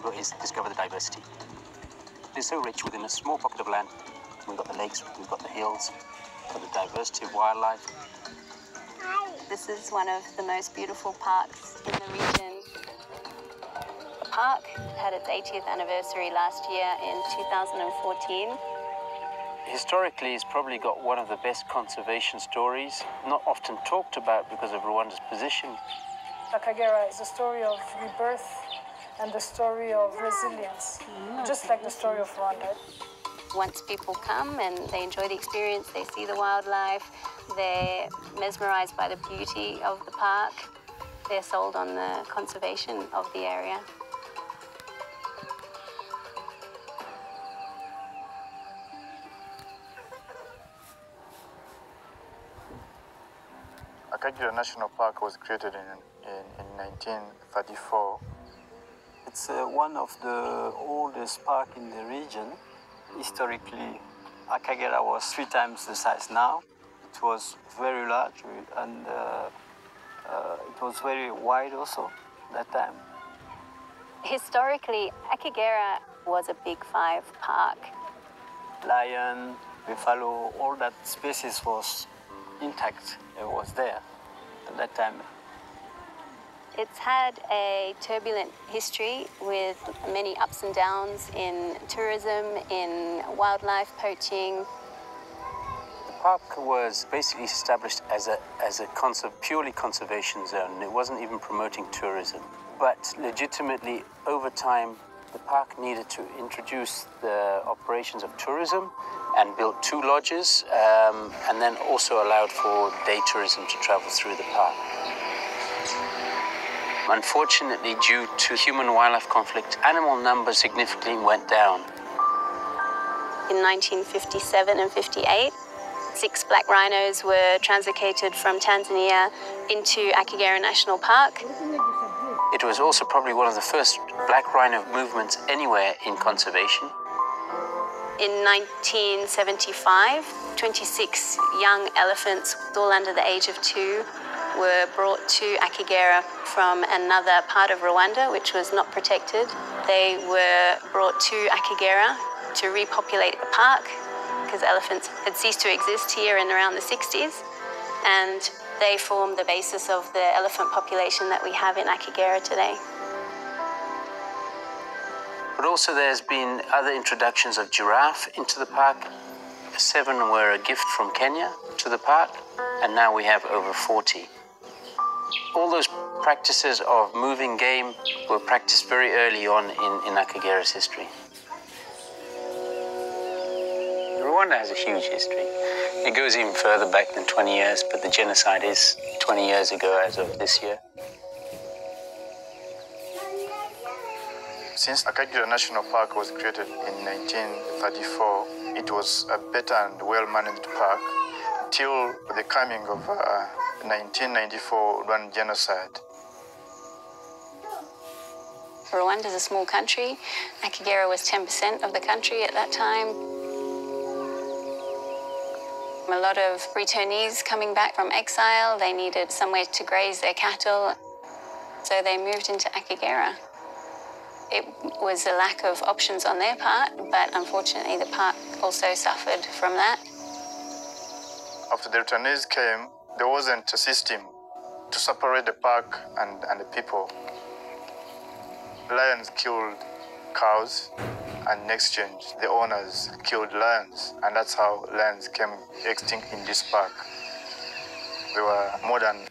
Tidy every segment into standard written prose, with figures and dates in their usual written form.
do is discover the diversity. It's so rich within a small pocket of land. We've got the lakes, we've got the hills, we've got the diversity of wildlife. This is one of the most beautiful parks in the region. The park had its 80th anniversary last year in 2014. Historically, it's probably got one of the best conservation stories, not often talked about because of Rwanda's position. Akagera is a story of rebirth and the story of resilience, just like the story of Rwanda. Once people come and they enjoy the experience, they see the wildlife, they're mesmerized by the beauty of the park, they're sold on the conservation of the area. Akagera National Park was created in 1934. It's one of the oldest parks in the region. Historically, Akagera was 3 times the size now. It was very large and it was very wide also that time. Historically, Akagera was a Big 5 park. Lion, buffalo, all that species was intact. It was there at that time. It's had a turbulent history with many ups and downs in tourism, in wildlife poaching. The park was basically established as a purely conservation zone. It wasn't even promoting tourism. But legitimately, over time, the park needed to introduce the operations of tourism and built 2 lodges, and then also allowed for day tourism to travel through the park. Unfortunately, due to human-wildlife conflict, animal numbers significantly went down. In 1957 and 58, 6 black rhinos were translocated from Tanzania into Akagera National Park. It was also probably one of the first black rhino movements anywhere in conservation. In 1975, 26 young elephants, all under the age of 2, were brought to Akagera from another part of Rwanda, which was not protected. They were brought to Akagera to repopulate the park because elephants had ceased to exist here in around the 60s, and they form the basis of the elephant population that we have in Akagera today. But also there's been other introductions of giraffe into the park. 7 were a gift from Kenya to the park, and now we have over 40. All those practices of moving game were practiced very early on in Akagera's history. Rwanda has a huge history. It goes even further back than 20 years, but the genocide is 20 years ago as of this year. Since Akagera National Park was created in 1934, it was a better and well-managed park till the coming of 1994 Rwandan genocide. Rwanda is a small country. Akagera was 10% of the country at that time. A lot of returnees coming back from exile, they needed somewhere to graze their cattle, so they moved into Akagera. It was a lack of options on their part, but unfortunately the park also suffered from that. After the returnees came, there wasn't a system to separate the park and the people. Lions killed cows, and in exchange, the owners killed lions, and that's how lions came extinct in this park. There were more than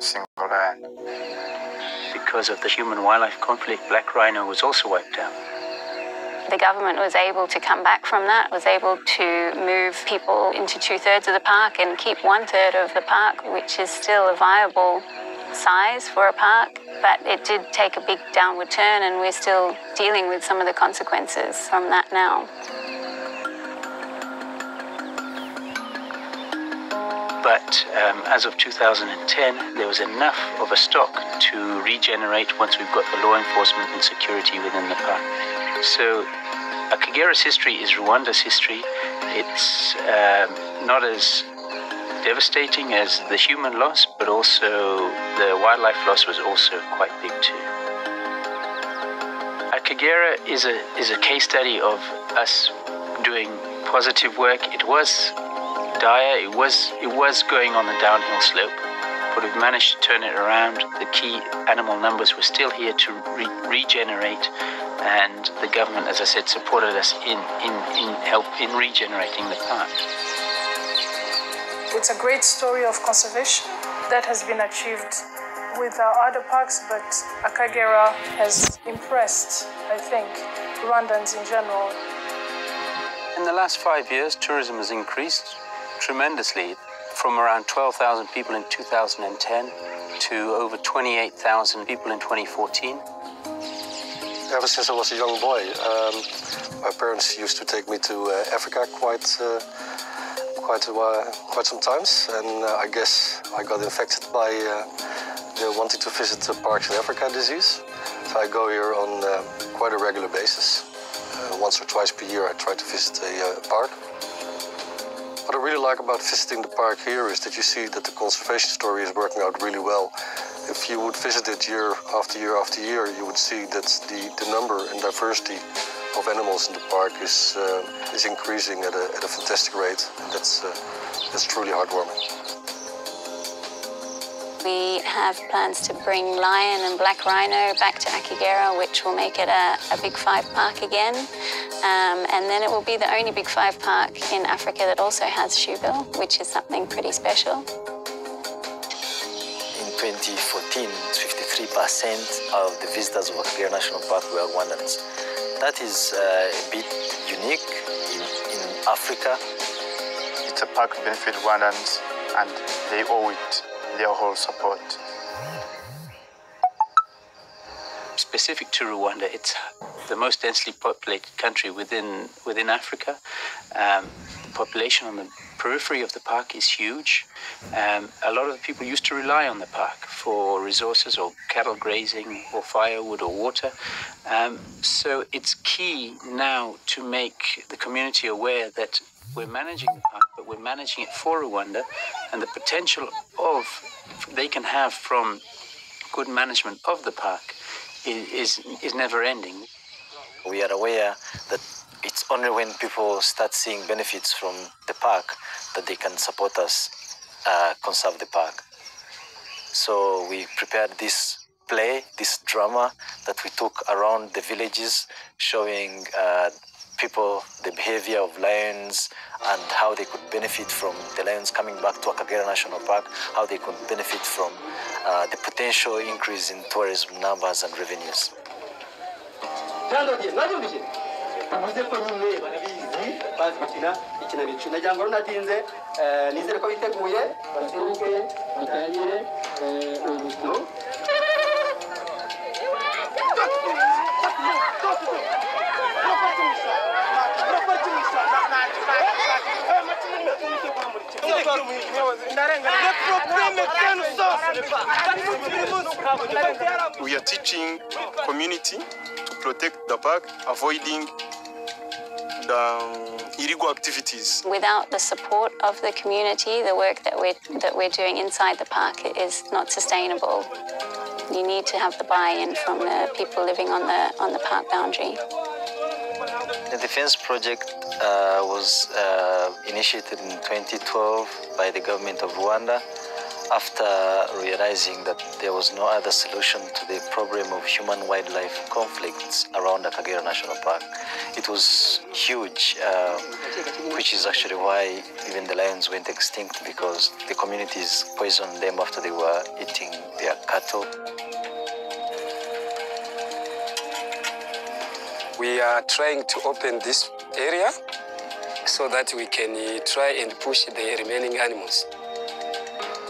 single lion. Because of the human-wildlife conflict, black rhino was also wiped out. The government was able to come back from that, was able to move people into 2/3 of the park and keep 1/3 of the park, which is still a viable size for a park. But it did take a big downward turn, and we're still dealing with some of the consequences from that now. But as of 2010, there was enough of a stock to regenerate once we've got the law enforcement and security within the park. So Akagera's history is Rwanda's history. It's not as devastating as the human loss, but also the wildlife loss was also quite big too. Akagera is a case study of us doing positive work. It was dire, it was going on the downhill slope, but we've managed to turn it around. The key animal numbers were still here to regenerate, and the government, as I said, supported us in regenerating the park. It's a great story of conservation that has been achieved with our other parks, but Akagera has impressed, I think, Rwandans in general. In the last 5 years, tourism has increased tremendously, from around 12,000 people in 2010 to over 28,000 people in 2014. Ever since I was a young boy, my parents used to take me to Africa quite some times, and I guess I got infected by the wanting to visit the parks in Africa disease. So I go here on quite a regular basis. Once or twice per year I try to visit a park. What I really like about visiting the park here is that you see that the conservation story is working out really well. If you would visit it year after year after year, you would see that the number and diversity of animals in the park is increasing at a fantastic rate, and that's truly heartwarming. We have plans to bring lion and black rhino back to Akagera, which will make it a Big Five park again. And then it will be the only Big Five park in Africa that also has shoebill, which is something pretty special. In 2014, 53% of the visitors of Akagera National Park were Rwandans. That is a bit unique in Africa. It's a park to benefit Rwandans, and they owe it their whole support. Specific to Rwanda, it's the most densely populated country within Africa. The population on the periphery of the park is huge. A lot of the people used to rely on the park for resources or cattle grazing or firewood or water. So it's key now to make the community aware that we're managing the park, but we're managing it for Rwanda, and the potential they can have from good management of the park is never ending. We are aware that it's only when people start seeing benefits from the park that they can support us conserve the park. So we prepared this play, this drama that we took around the villages, showing people the behavior of lions and how they could benefit from the lions coming back to Akagera National Park, how they could benefit from the potential increase in tourism numbers and revenues. We are teaching community to protect the park, avoiding the illegal activities. Without the support of the community, the work that we're doing inside the park is not sustainable. You need to have the buy-in from the people living on the park boundary. The defense project was initiated in 2012 by the government of Rwanda, after realizing that there was no other solution to the problem of human-wildlife conflicts around Akagera National Park. It was huge, which is actually why even the lions went extinct, because the communities poisoned them after they were eating their cattle. We are trying to open this area so that we can try and push the remaining animals.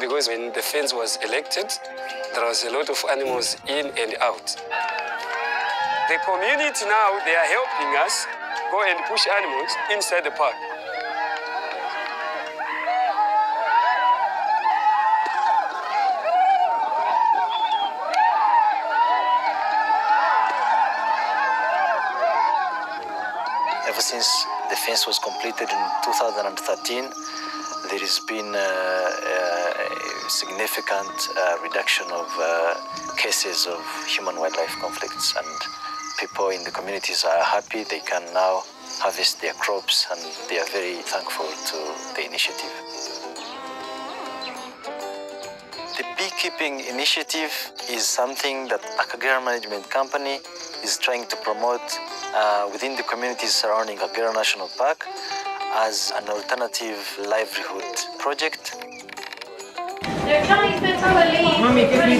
Because when the fence was elected, there was a lot of animals in and out. The community now, they are helping us go and push animals inside the park. Ever since the fence was completed in 2013, there has been a significant reduction of cases of human-wildlife conflicts, and people in the communities are happy. They can now harvest their crops, and they are very thankful to the initiative. The beekeeping initiative is something that Akagera Management Company is trying to promote within the communities surrounding Akagera National Park as an alternative livelihood project.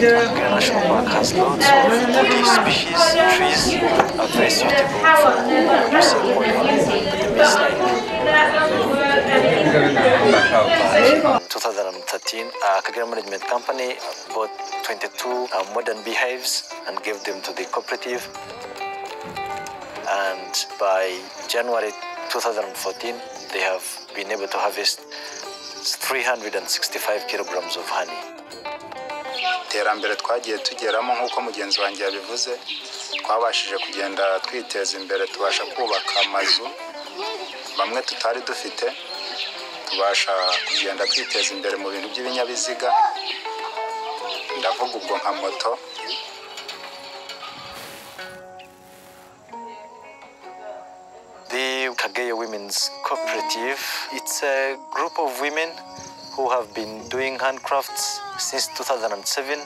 Akagera National Park has lots of woody species, trees that are very suitable for producing oil, in 2013, Akagera Management Company bought 22 modern beehives and gave them to the cooperative. And by January 2014, they have been able to harvest 365 kilograms of honey. Iterambere twagiye tugeramo nk'uko mugenzi wanjye yabivuze, twabashije kugenda twiteza imbere, tubasha kubaka amazu bamwe tutari dufite, tubasha kugenda twiteza imbere mu bintu by'ibinyabiziga, ndavuga ubwo nka moto. The Akagera Women's Cooperative, it's a group of women who have been doing handcrafts since 2007.